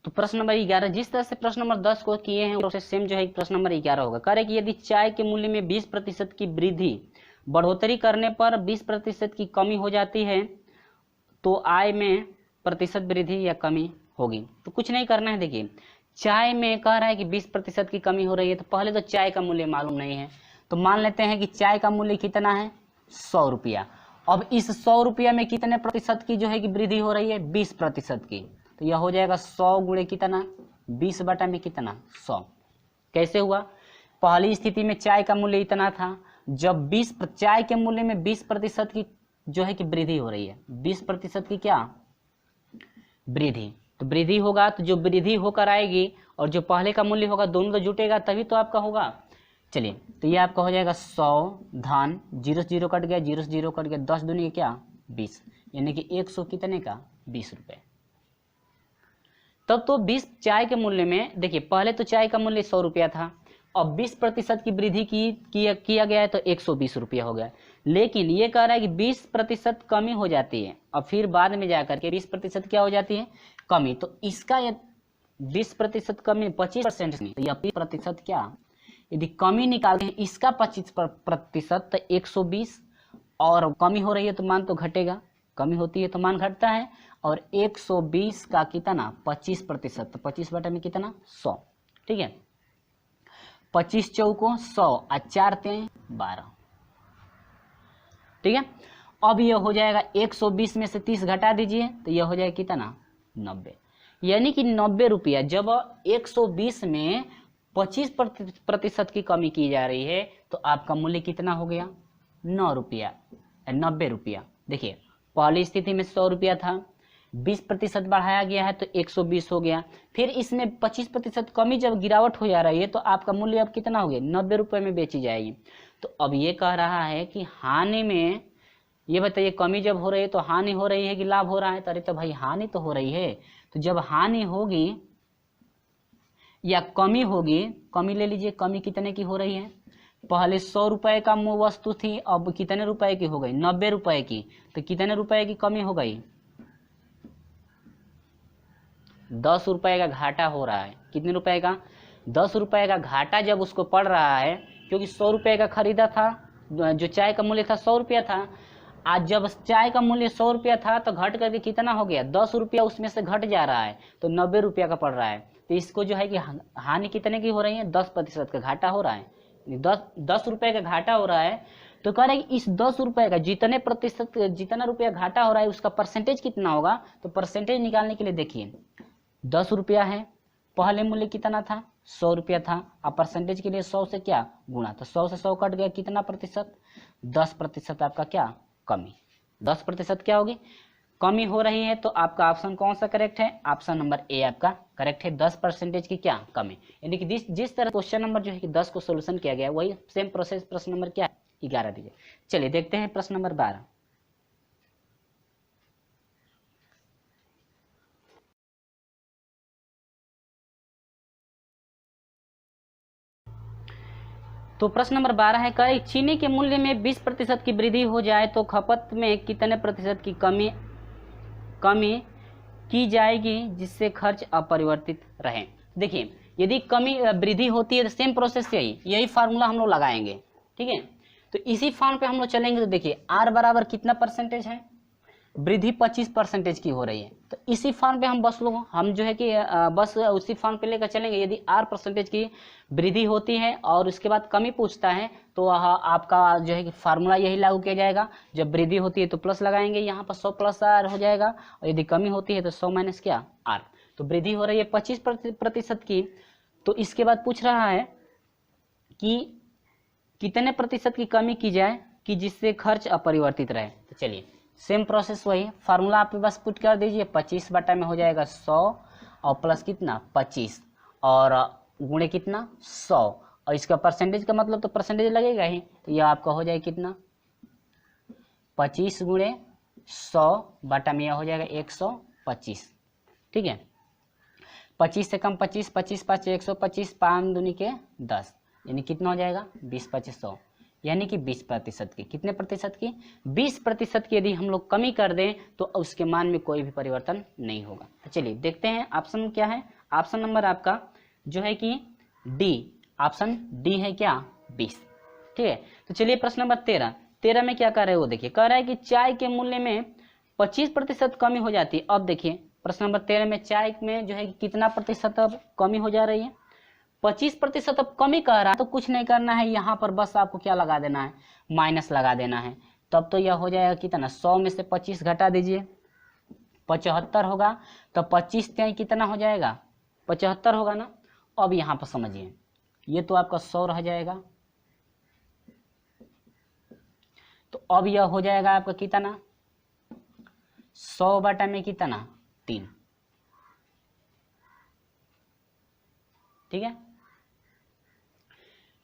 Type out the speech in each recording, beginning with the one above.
तो प्रश्न नंबर 11, जिस तरह से प्रश्न नंबर 10 को किए हैं उससे सेम जो है प्रश्न नंबर 11 होगा। कह रहे कि यदि चाय के मूल्य में 20% की वृद्धि बढ़ोतरी करने पर 20% की कमी हो जाती है तो आय में प्रतिशत वृद्धि या कमी होगी। तो कुछ नहीं करना है। देखिए चाय में कह रहा है कि 20% की कमी हो रही है, तो पहले तो चाय का मूल्य मालूम नहीं है, तो मान लेते हैं कि चाय का मूल्य कितना है 100 रुपया। अब इस 100 रुपया में कितने प्रतिशत की जो है कि वृद्धि हो रही है 20% की, तो यह हो जाएगा 100 गुणे कितना 20 बटा में कितना 100। कैसे हुआ, पहली स्थिति में चाय का मूल्य इतना था, जब 20 चाय के मूल्य में 20% की जो है कि वृद्धि हो रही है, 20% की क्या वृद्धि, तो वृद्धि होगा तो जो वृद्धि होकर आएगी और जो पहले का मूल्य होगा दोनों तो जुटेगा तभी तो आपका होगा। चलिए तो ये आपका हो जाएगा 100 धन 0 से 0 कट गया, 0 से 0 कट गया, 10 दूनी क्या 20, यानी कि 100 कितने का 20 रुपये। तब तो 20 चाय के मूल्य में देखिए पहले तो चाय का मूल्य 100 रुपया था, अब 20% की वृद्धि किया गया है तो 120 रुपया हो गया। लेकिन ये कह रहा है कि 20% कमी हो जाती है और फिर बाद में जाकर के 20% क्या हो जाती है कमी, तो इसका 20% कमी 25% नहीं, तो यह 20% क्या यदि कमी निकालते हैं इसका 25% तो 120, और कमी हो रही है तो मान तो घटेगा, कमी होती है तो मान घटता है, और 120 का कितना 25%, तो 25 बटा में कितना 100, ठीक है। 25 चौको 100 और 4 3 12, ठीक है। अब यह हो जाएगा 120 में से 30 घटा दीजिए तो यह हो जाएगा कितना 90, यानी कि 90 रुपया। जब 120 में 25% की कमी की जा रही है तो आपका मूल्य कितना हो गया 9 रुपया 90 रुपया। देखिए पहली स्थिति में 100 रुपया था, 20% बढ़ाया गया है तो 120 हो गया, फिर इसमें 25% कमी जब गिरावट हो जा रही है तो आपका मूल्य अब कितना हो गया 90 रुपये में बेची जाएगी। तो अब ये कह रहा है कि हानि में, ये बताइए कमी जब हो रही है तो हानि हो रही है कि लाभ हो रहा है, तो अरे तो भाई हानि तो हो रही है, तो जब हानि होगी या कमी होगी, कमी ले लीजिए, कमी कितने की हो रही है, पहले 100 रुपए का वस्तु थी अब कितने रुपए की हो गई 90 रुपए की, तो कितने रुपए की कमी हो गई 10 रुपए का घाटा हो रहा है। कितने रुपए का 10 रुपए का घाटा जब उसको पड़ रहा है, क्योंकि 100 रुपए का खरीदा था, जो चाय का मूल्य था 100 रुपया था, आज जब चाय का मूल्य 100 रुपया था तो घट करके कितना हो गया 10 रुपया उसमें से घट जा रहा है तो 90 रुपया का पड़ रहा है। तो इसको जो है कि हानि कितने की हो रही है 10% का घाटा हो रहा है, 10 रुपए का घाटा हो रहा है। तो कह रहे हैं कि इस 10 रुपए का जितना रुपया घाटा हो रहा है उसका परसेंटेज कितना होगा, तो परसेंटेज निकालने के लिए देखिए 10 रुपया है, पहले मूल्य कितना था 100 रुपया था, अब परसेंटेज के लिए 100 से क्या गुणा, तो 100 से 100 कट गया कितना प्रतिशत 10% आपका क्या कमी, 10% क्या होगी कमी हो रही है। तो आपका ऑप्शन कौन सा करेक्ट है, ऑप्शन नंबर ए आपका करेक्ट है, 10% की क्या कमी। यानी कि जिस तरह क्वेश्चन नंबर जो है कि 10 को सोल्यूशन किया गया वही सेम प्रोसेस प्रश्न नंबर क्या 11 दीजिए। चलिए देखते हैं प्रश्न नंबर 12। तो प्रश्न नंबर 12 है, कई चीनी के मूल्य में 20% की वृद्धि हो जाए तो खपत में कितने प्रतिशत की कमी की जाएगी जिससे खर्च अपरिवर्तित रहे। देखिए यदि कमी वृद्धि होती है तो सेम प्रोसेस यही फार्मूला हम लोग लगाएंगे, ठीक है। तो इसी फॉर्म पे हम लोग चलेंगे। तो देखिए आर बराबर कितना परसेंटेज है, वृद्धि 25% की हो रही है, तो इसी फॉर्म पे हम जो है कि बस उसी फॉर्म पे लेकर चलेंगे। यदि R% की वृद्धि होती है और उसके बाद कमी पूछता है तो आपका जो है कि फार्मूला यही लागू किया जाएगा, जब वृद्धि होती है तो प्लस लगाएंगे, यहाँ पर 100 प्लस R हो जाएगा, और यदि कमी होती है तो 100 माइनस क्या R। तो वृद्धि हो रही है 25% की, तो इसके बाद पूछ रहा है कि कितने प्रतिशत की कमी की जाए कि जिससे खर्च अपरिवर्तित रहे। तो चलिए सेम प्रोसेस वही फार्मूला आप बस पुट कर दीजिए, 25 बटा में हो जाएगा 100 और प्लस कितना 25 और गुणे कितना 100, और इसका परसेंटेज का मतलब तो परसेंटेज लगेगा ही, तो यह आपका हो जाएगा कितना 25 गुणे 100 बटा में यह हो जाएगा 125, ठीक है। 25 से कम 25, 25 5 125, 5 दूनी के 10, यानी कितना हो जाएगा 20 25 100, यानी कि 20% की। कितने प्रतिशत की? 20% की यदि हम लोग कमी कर दें तो उसके मान में कोई भी परिवर्तन नहीं होगा। तो चलिए देखते हैं ऑप्शन क्या है। ऑप्शन नंबर आपका जो है कि डी, ऑप्शन डी है क्या? 20। ठीक है, तो चलिए प्रश्न नंबर 13 में क्या कर रहे हो, देखिए कह रहा है कि चाय के मूल्य में 25% कमी हो जाती है। अब देखिए प्रश्न नंबर 13 में चाय में जो है कि कितना प्रतिशत अब कमी हो जा रही है? 25% अब कमी कर रहा है। तो कुछ नहीं करना है, यहाँ पर बस आपको क्या लगा देना है? माइनस लगा देना है। तब तो यह हो जाएगा कितना? 100 में से 25 घटा दीजिए, 75 होगा। तो 25 से कितना हो जाएगा? 75 होगा ना। अब यहाँ पर समझिए, ये तो आपका 100 रह जाएगा। तो अब यह हो जाएगा आपका कितना? 100 बटा में कितना? 3। ठीक है,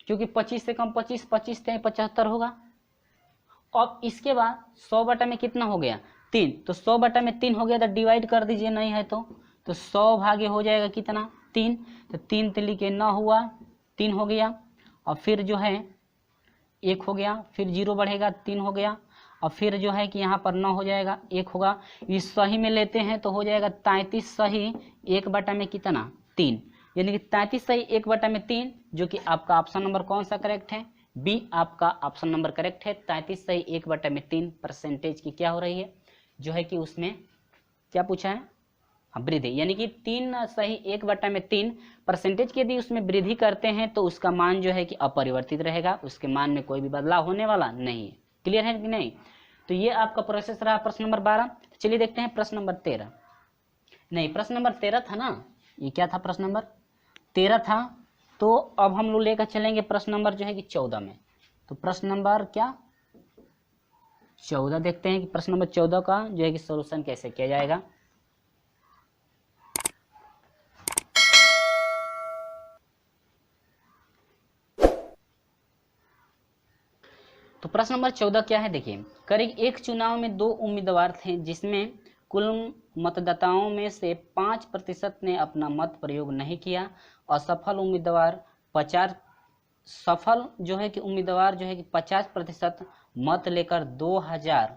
क्योंकि 25 से कम 25, 25 से 75 होगा। अब इसके बाद 100 बटा में कितना हो गया? 3। तो 100 बटा में 3 हो गया, तो डिवाइड कर दीजिए, नहीं है तो 100 भागे हो जाएगा कितना? 3। तो 3 तिली के 9 हुआ, 3 हो गया। और फिर जो है 1 हो गया, फिर 0 बढ़ेगा, 3 हो गया। और फिर जो है कि यहाँ पर 9 हो जाएगा, 1 होगा। इस सही में लेते हैं तो हो जाएगा 33 सही 1 बटा में कितना? 3। यानी कि 33 सही 1 बटा में 3, जो कि आपका ऑप्शन नंबर कौन सा करेक्ट है? बी आपका ऑप्शन नंबर करेक्ट है। 33 सही 1 बटा में 3 परसेंटेज की क्या हो रही है, जो है कि उसमें क्या पूछा है? वृद्धि, यानी कि 3 सही 1 बटा में 3 परसेंटेज की यदि उसमें वृद्धि करते हैं तो उसका मान जो है कि अपरिवर्तित रहेगा, उसके मान में कोई भी बदलाव होने वाला नहीं है। क्लियर है कि नहीं? तो ये आपका प्रोसेस रहा प्रश्न नंबर 12। चलिए देखते हैं प्रश्न नंबर 13। नहीं, प्रश्न नंबर 13 था ना, ये क्या था? प्रश्न नंबर 13 था। तो अब हम लोग लेकर चलेंगे प्रश्न नंबर जो है कि 14 में। तो प्रश्न नंबर क्या? 14 देखते हैं कि प्रश्न नंबर 14 का जो है कि सोल्यूशन कैसे किया जाएगा। तो प्रश्न नंबर 14 क्या है, देखिए करीब एक चुनाव में 2 उम्मीदवार थे, जिसमें कुल मतदाताओं में से 5% ने अपना मत प्रयोग नहीं किया। असफल उम्मीदवार 50 सफल जो है कि उम्मीदवार जो है कि 50% मत लेकर 2000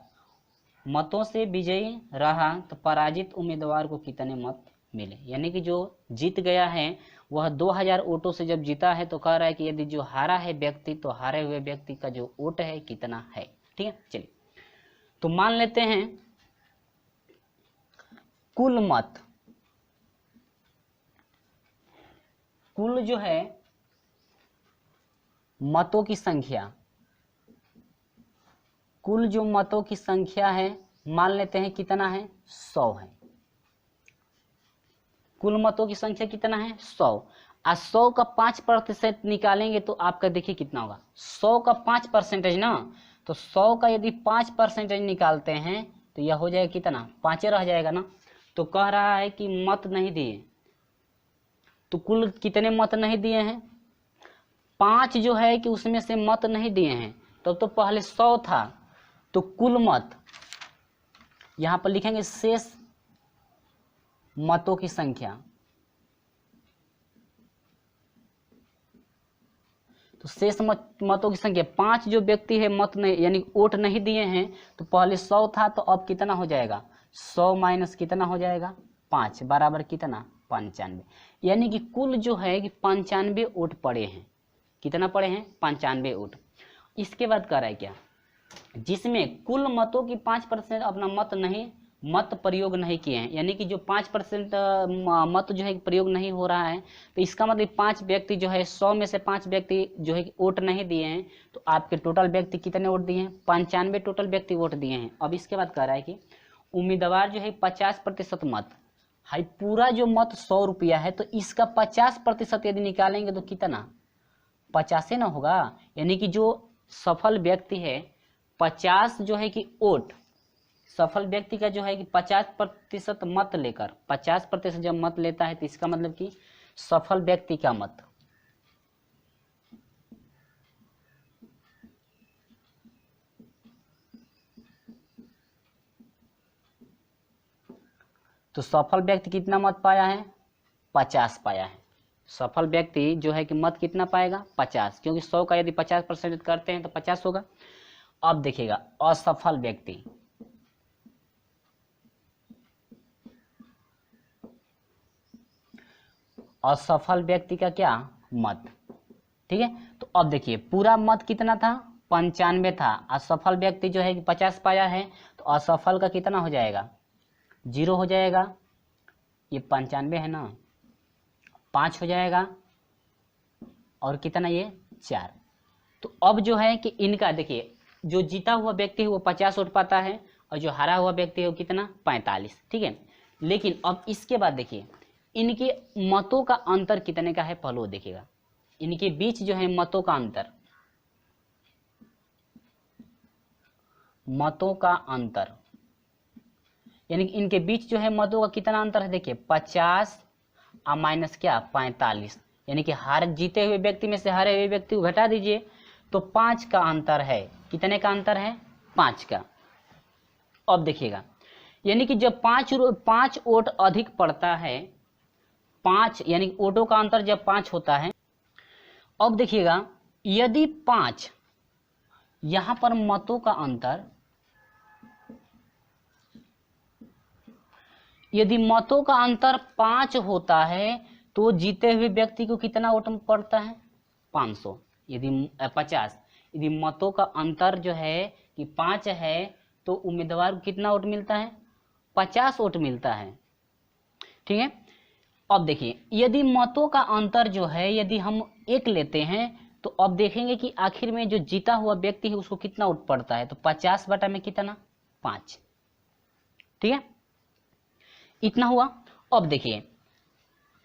मतों से विजयी रहा। तो पराजित उम्मीदवार को कितने मत मिले? यानी कि जो जीत गया है वह 2000 वोटों से जब जीता है, तो कह रहा है कि यदि जो हारा है व्यक्ति, तो हारे हुए व्यक्ति का जो वोट है कितना है। ठीक है, चलिए तो मान लेते हैं कुल मत, कुल जो है मतों की संख्या, कुल जो मतों की संख्या है मान लेते हैं कितना है? 100 है। कुल मतों की संख्या कितना है? 100। और 100 का 5% निकालेंगे तो आपका देखिए कितना होगा? 100 का 5% ना, तो 100 का यदि 5% निकालते हैं तो यह हो जाएगा कितना? 5 रह जाएगा ना। तो कह रहा है कि मत नहीं दिए, तो कुल कितने मत नहीं दिए हैं? 5 जो है कि उसमें से मत नहीं दिए हैं। तो पहले 100 था, तो कुल मत यहां पर लिखेंगे शेष मतों की संख्या। तो शेष मतों की संख्या 5 जो व्यक्ति है मत नहीं यानी वोट नहीं दिए हैं, तो पहले 100 था, तो अब कितना हो जाएगा? 100 माइनस कितना हो जाएगा? 5 बराबर कितना? 95। यानी कि कुल जो है कि 95 वोट पड़े हैं। कितना पड़े हैं? 95 वोट। इसके बाद कर रहा है क्या? जिसमें कुल मतों की 5% अपना मत प्रयोग नहीं किए हैं, यानी कि जो 5% मत जो है प्रयोग नहीं हो रहा है, तो इसका मतलब 5 व्यक्ति जो है 100 में से 5 व्यक्ति जो है वोट नहीं दिए हैं। तो आपके टोटल व्यक्ति कितने वोट दिए हैं? 95 टोटल व्यक्ति वोट दिए हैं। अब इसके बाद कह रहा है कि उम्मीदवार जो है 50% मत है, पूरा जो मत 100 रुपया है, तो इसका 50% यदि निकालेंगे तो कितना? 50 ना होगा। यानी कि जो सफल व्यक्ति है 50 जो है कि वोट, सफल व्यक्ति का जो है कि 50% मत लेकर, 50% जब मत लेता है तो इसका मतलब कि सफल व्यक्ति का मत, तो सफल व्यक्ति कितना मत पाया है? 50 पाया है। सफल व्यक्ति जो है कि मत कितना पाएगा 50, क्योंकि 100 का यदि 50% करते हैं तो 50 होगा। अब देखिएगा असफल व्यक्ति, असफल व्यक्ति का क्या मत, ठीक है। तो अब देखिए पूरा मत कितना था 95 था, असफल व्यक्ति जो है कि 50 पाया है, तो असफल का कितना हो जाएगा 0 हो जाएगा, ये 95 है ना, 5 हो जाएगा और कितना ये 4। तो अब जो है कि इनका देखिए जो जीता हुआ व्यक्ति है वो 50 वोट पाता है और जो हारा हुआ व्यक्ति है वो कितना 45, ठीक है। लेकिन अब इसके बाद देखिए इनके मतों का अंतर कितने का है, पहले देखिएगा इनके बीच जो है मतों का अंतर, मतों का अंतर यानी कि इनके बीच जो है मतों का कितना अंतर है, देखिए 50 और माइनस क्या 45, यानी कि हार जीते हुए व्यक्ति में से हारे हुए व्यक्ति को घटा दीजिए तो 5 का अंतर है। कितने का अंतर है 5 का। अब देखिएगा यानी कि जब 5 वोट अधिक पड़ता है, 5 यानी वोटों का अंतर जब 5 होता है। अब देखिएगा यदि 5 यहां पर मतों का अंतर, यदि मतों का अंतर 5 होता है तो जीते हुए व्यक्ति को कितना वोट पड़ता है 500, यदि 50, यदि मतों का अंतर जो है कि 5 है तो उम्मीदवार को कितना वोट मिलता है 50 वोट मिलता है, ठीक है। अब देखिए यदि मतों का अंतर जो है यदि हम 1 लेते हैं तो अब देखेंगे कि आखिर में जो जीता हुआ व्यक्ति है उसको कितना वोट पड़ता है, तो 50 बटा में कितना 5, ठीक है, इतना हुआ। अब देखिए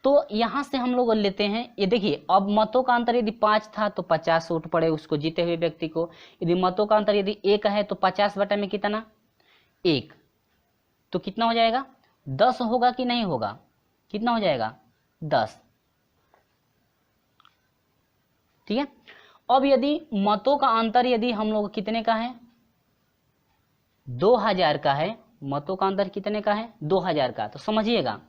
तो यहां से हम लोग लेते हैं, ये देखिए अब मतों का अंतर यदि 5 था तो 50 वोट पड़े उसको जीते हुए व्यक्ति को, यदि मतों का अंतर यदि 1 है तो 50 बटा में कितना 1, तो कितना हो जाएगा 10 होगा कि नहीं होगा, कितना हो जाएगा 10, ठीक है। अब यदि मतों का अंतर यदि हम लोग कितने का है 2000 का है, मतों का अंतर कितने का है 2000 का, तो समझिएगा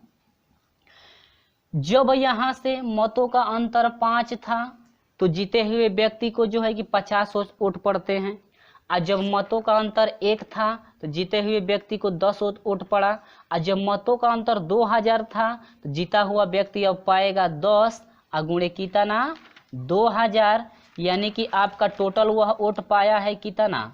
जब यहां से मतों का अंतर 5 था तो जीते हुए व्यक्ति को जो है कि 50 वोट पड़ते हैं, और जब मतों का अंतर 1 था तो जीते हुए व्यक्ति को 10 वोट पड़ा, और जब मतों का अंतर 2000 था तो जीता हुआ व्यक्ति अब पाएगा 10 गुणे कितना 2000, यानी कि आपका टोटल वह वोट पाया है कितना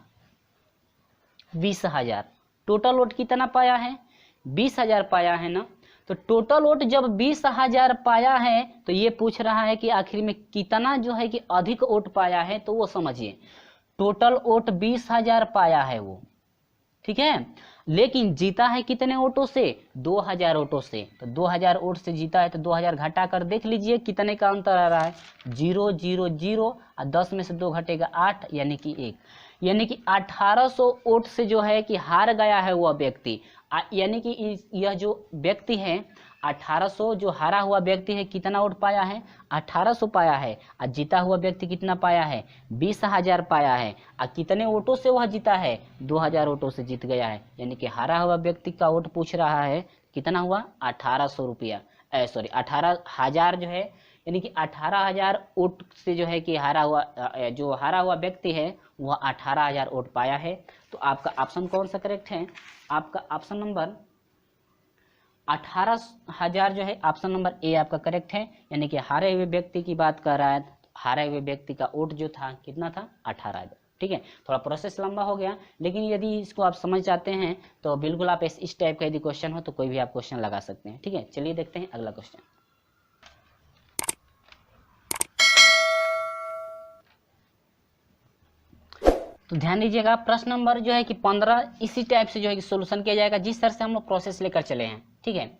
20,000। टोटल वोट कितना पाया है 20,000 पाया है ना। तो टोटल वोट जब 20,000 पाया है तो ये पूछ रहा है कि आखिर में कितना जो है कि अधिक वोट पाया है, तो वो समझिए टोटल वोट 20,000 पाया है वो, ठीक है, लेकिन जीता है कितने वोटों से 2000 वोटों से, तो 2000 वोट से जीता है तो 2000 घटा कर देख लीजिए कितने का अंतर आ रहा है 0 0 0 और 10 में से 2 घटेगा 8 यानी कि 1, यानी कि 1800 वोट से जो है कि हार गया है वह व्यक्ति, यानी कि यह जो व्यक्ति है 1800 जो हारा हुआ व्यक्ति है कितना वोट पाया है 1800 पाया है, और जीता हुआ व्यक्ति कितना पाया है 20,000 पाया है, और कितने वोटों से वह जीता है 2000 वोटों से जीत गया है, यानी कि हारा हुआ व्यक्ति का वोट पूछ रहा है कितना हुआ 1800 रुपया, सॉरी 18,000 जो है, यानी कि 18,000 वोट से जो है कि हारा हुआ व्यक्ति है वह 18,000 वोट पाया है। तो आपका ऑप्शन कौन सा करेक्ट है, आपका ऑप्शन नंबर 18,000 जो है ऑप्शन नंबर ए आपका करेक्ट है, यानी कि हारे हुए व्यक्ति की बात कर रहा है, हारे हुए व्यक्ति का वोट जो था कितना था 18,000, ठीक है। थोड़ा प्रोसेस लंबा हो गया, लेकिन यदि इसको आप समझ जाते हैं तो बिल्कुल आप इस टाइप का यदि क्वेश्चन हो तो कोई भी आप क्वेश्चन लगा सकते हैं, ठीक है। चलिए देखते हैं अगला क्वेश्चन। तो ध्यान दीजिएगा प्रश्न नंबर जो है कि 15 इसी टाइप से जो है कि सोल्यूशन किया जाएगा जिस तरह से हम लोग प्रोसेस लेकर चले हैं, ठीक है।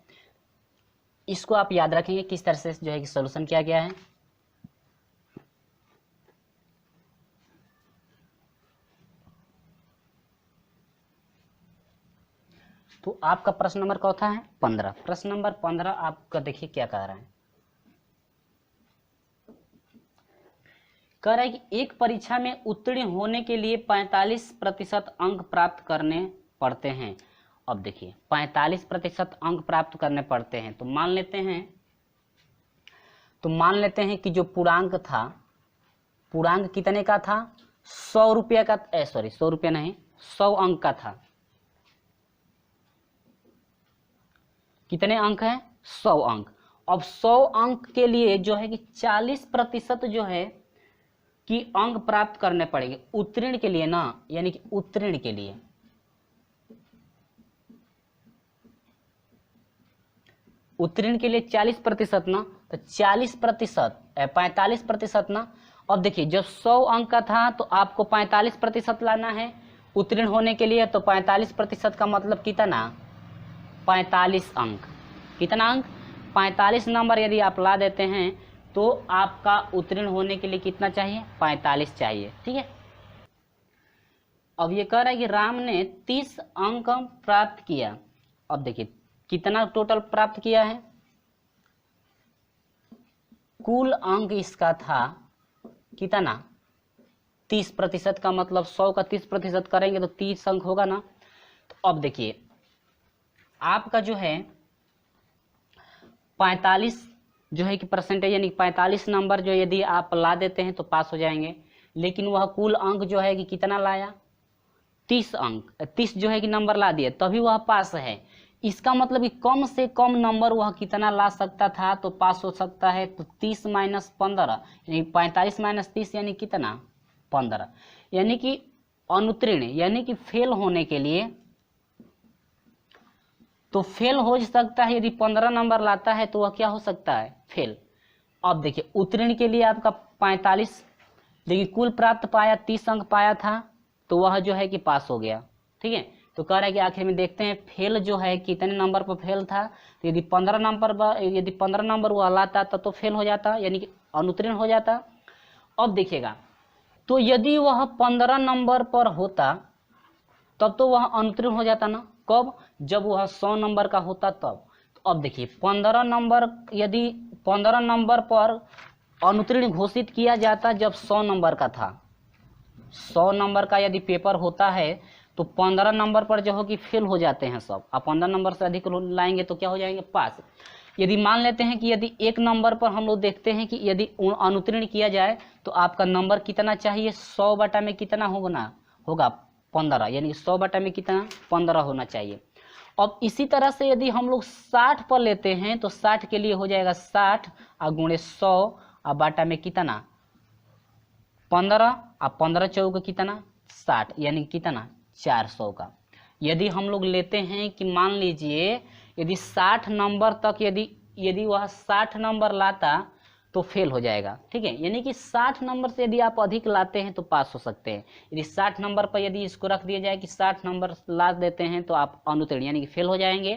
इसको आप याद रखेंगे किस तरह से जो है कि सोल्यूशन किया गया है। तो आपका प्रश्न नंबर कौन है 15, प्रश्न नंबर 15 आपका देखिए क्या कह रहा है, कह रहा है कि एक परीक्षा में उत्तीर्ण होने के लिए 45% अंक प्राप्त करने पड़ते हैं। अब देखिए 45% अंक प्राप्त करने पड़ते हैं, तो मान लेते हैं तो मान लेते हैं कि जो पूर्णांक था, पूर्णांक कितने का था, 100 रुपये का, 100 रुपये नहीं, 100 अंक का था। कितने अंक हैं, 100 अंक। अब 100 अंक के लिए जो है कि 40% जो है कि अंक प्राप्त करने पड़ेंगे उत्तीर्ण के लिए ना, यानी कि उत्तीर्ण के लिए। उत्तीर्ण के लिए 40% ना, तो 40%, 45% ना। अब देखिए जब 100 अंक का था तो आपको 45% लाना है उत्तीर्ण होने के लिए, तो 45% का मतलब कितना, 45 अंक। कितना अंक, 45 नंबर यदि आप ला देते हैं तो आपका उत्तीर्ण होने के लिए कितना चाहिए, 45 चाहिए। ठीक है। अब ये कह रहा है कि राम ने 30 अंक प्राप्त किया। अब देखिए कितना टोटल प्राप्त किया है, कुल अंक इसका था कितना, 30% का मतलब 100 का 30% करेंगे तो 30 अंक होगा ना। तो अब देखिए आपका जो है 45 जो है कि परसेंटेज, यानी 45 नंबर जो यदि आप ला देते हैं तो पास हो जाएंगे। लेकिन वह कुल अंक जो है कि कितना लाया, 30 अंक, 30 जो है कि नंबर ला दिए तभी वह पास है। इसका मतलब कि कम से कम नंबर वह कितना ला सकता था तो पास हो सकता है, तो 30 - 15 यानी 45 - 30 यानी कितना, 15। यानी कि अनुत्तीर्ण यानी कि फेल होने के लिए, तो फेल हो सकता है यदि 15 नंबर लाता है तो वह क्या हो सकता है, फेल। अब देखिए उत्तीर्ण के लिए आपका 45, लेकिन कुल प्राप्त पाया 30 अंक पाया था तो वह जो है कि पास हो गया। ठीक है। तो कह रहा है कि आखिर में देखते हैं फेल जो है कितने नंबर पर फेल था, तो यदि 15 नंबर वह लाता तो फेल हो जाता, यानी कि अनुत्तीर्ण हो जाता। अब देखिएगा तो यदि वह 15 नंबर पर होता तब तो वह अनुत्तीर्ण हो जाता ना, कब, जब वह 100 नंबर का होता तब। तो अब देखिए 15 नंबर, यदि 15 नंबर पर अनुत्तीर्ण घोषित किया जाता जब 100 नंबर का था, 100 नंबर का यदि पेपर होता है तो 15 नंबर पर जो हो कि फेल हो जाते हैं सब, अब 15 नंबर से अधिक लाएंगे तो क्या हो जाएंगे, पास। यदि मान लेते हैं कि यदि एक नंबर पर हम लोग देखते हैं कि यदि अनुत्तीर्ण किया जाए तो आपका नंबर कितना चाहिए, 100 बटा में कितना होगा 15, यानी 100 बटा में कितना, 15 होना चाहिए। अब इसी तरह से यदि हम लोग 60 पर लेते हैं तो 60 के लिए हो जाएगा 60 गुणे 100 और बाटा में कितना, 15 और 15 चौक कितना, 60, यानी कितना, 400 का। यदि हम लोग लेते हैं कि मान लीजिए यदि 60 नंबर तक यदि वह 60 नंबर लाता तो फेल हो जाएगा। ठीक है। यानी कि 60 नंबर से यदि आप अधिक लाते हैं तो पास हो सकते हैं। यदि 60 नंबर पर यदि इसको रख दिया जाए कि 60 नंबर ला देते हैं तो आप अनुत्तीर्ण यानी कि फेल हो जाएंगे।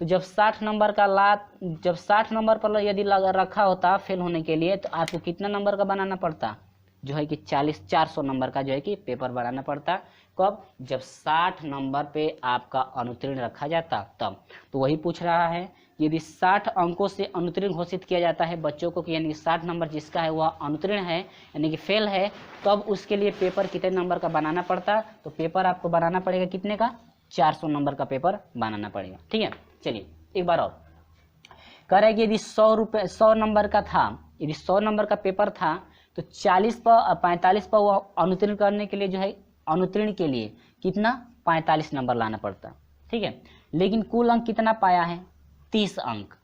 तो जब 60 नंबर पर यदि रखा होता फेल होने के लिए तो आपको कितना नंबर का बनाना पड़ता, जो है कि 400 नंबर का जो है कि पेपर बनाना पड़ता। कब, जब 60 नंबर पे आपका अनुत्तीर्ण रखा जाता तब। तो वही पूछ रहा है यदि 60 अंकों से अनुत्तीर्ण घोषित किया जाता है बच्चों को, यानी 60 नंबर जिसका है वह अनुत्तीर्ण है यानी कि फेल है, तब उसके लिए पेपर कितने नंबर का बनाना पड़ता, तो पेपर आपको बनाना पड़ेगा कितने का, 400 नंबर का पेपर बनाना पड़ेगा। ठीक है। चलिए एक बार और कह रहा है कि यदि 100 नंबर का था, यदि 100 नंबर का पेपर था तो 45 पर वह अनुत्तीर्ण करने के लिए जो है, अनुत्तीर्ण के लिए कितना, 45 नंबर लाना पड़ता। ठीक है। लेकिन कुल अंक कितना पाया है, 30 अंक।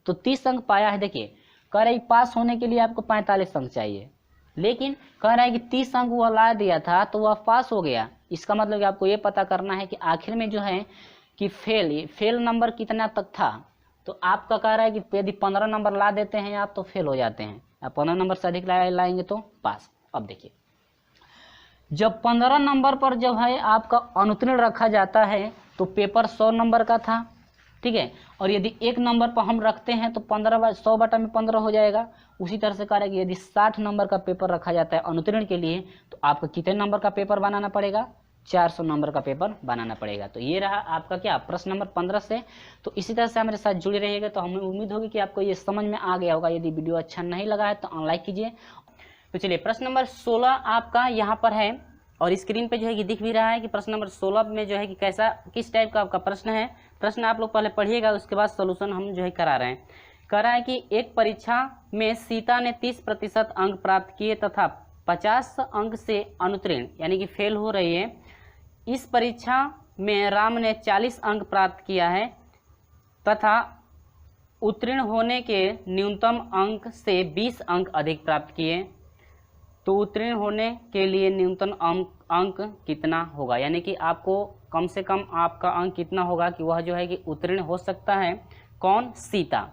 तो 30 अंक पाया है। देखिए कह रहा है पास होने के लिए आपको 45 अंक चाहिए, लेकिन कह रहा है कि 30 अंक वह ला दिया था तो वह पास हो गया। इसका मतलब कि आपको ये पता करना है कि आखिर में जो है कि फेल नंबर कितना तक था। तो आपका कह रहा है कि यदि 15 नंबर ला देते हैं आप तो फेल हो जाते हैं, आप 15 नंबर से अधिक लाएंगे तो पास। अब देखिए जब 15 नंबर पर जब है आपका अनुत्तीर्ण रखा जाता है तो पेपर 100 नंबर का था। ठीक है। और यदि एक नंबर पर हम रखते हैं तो 100 बटा में 15 हो जाएगा। उसी तरह से कह रहा है कि यदि 60 नंबर का पेपर रखा जाता है अनुत्तीर्ण के लिए तो आपको कितने नंबर का पेपर बनाना पड़ेगा, 400 नंबर का पेपर बनाना पड़ेगा। तो ये रहा आपका क्या, प्रश्न नंबर 15 से। तो इसी तरह से हमारे साथ जुड़े रहिएगा। तो हमें उम्मीद होगी कि आपको ये समझ में आ गया होगा। यदि वीडियो अच्छा नहीं लगा है तो अनलाइक कीजिए। तो चलिए प्रश्न नंबर 16 आपका यहाँ पर है और स्क्रीन पे जो है कि दिख भी रहा है कि प्रश्न नंबर 16 में जो है कि किस टाइप का आपका प्रश्न है। प्रश्न आप लोग पहले पढ़िएगा, उसके बाद सोल्यूशन हम जो है करा रहे हैं। कह रहा है कि एक परीक्षा में सीता ने 30% अंक प्राप्त किए तथा 50 अंक से अनुत्तीर्ण यानी कि फेल हो रही है। इस परीक्षा में राम ने 40 अंक प्राप्त किया है तथा उत्तीर्ण होने के न्यूनतम अंक से 20 अंक अधिक प्राप्त किए, तो उत्तीर्ण होने के लिए न्यूनतम अंक कितना होगा, यानी कि आपको कम से कम आपका अंक कितना होगा कि वह जो है कि उत्तीर्ण हो सकता है। कौन? सीता।